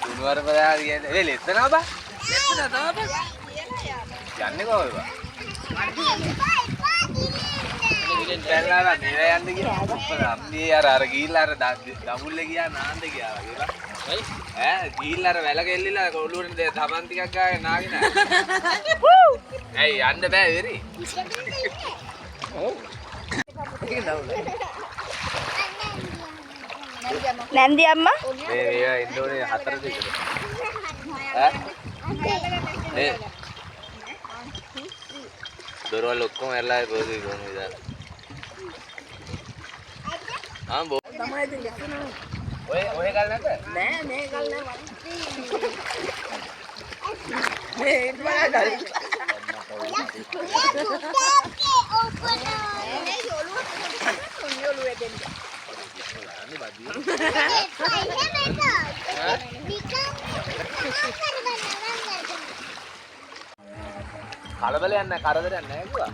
තුන්වර පදා කියන්නේ ඒ ලෙස්සනවා බා. ලෙස්සන තමයි බා. යන්නේ කොහොමද බා? දැන්ලා මේ යන්න ගියා. අපි අර ගිහිල්ලා අර දඹුල්ලේ ගියා නාන්ද ගියා වගේ බා. ඈ ගිහිල්ලා අර වැල ගෙල්ලිලා ඔළුවට දබන් ටිකක් ගාගෙන නාගෙන. ඇයි යන්න බෑ වෙරි. ඔව්. නැන්දි අම්මා මේ ඉන්න ඕනේ 4 දෙකට. ඈ මේ දොරවල් ඔක්කොම ඇරලා පොඩි කොහොමද දාලා. ආම්බෝ තමයි ඉතින් ලෙස්සනවා. ඔය ගල් නැත? නෑ මේ ගල් නෑ. මේ ඉන්නවා ගල්. කලබලයක් නැහැ කරදරයක් නැහැ කිව්වා.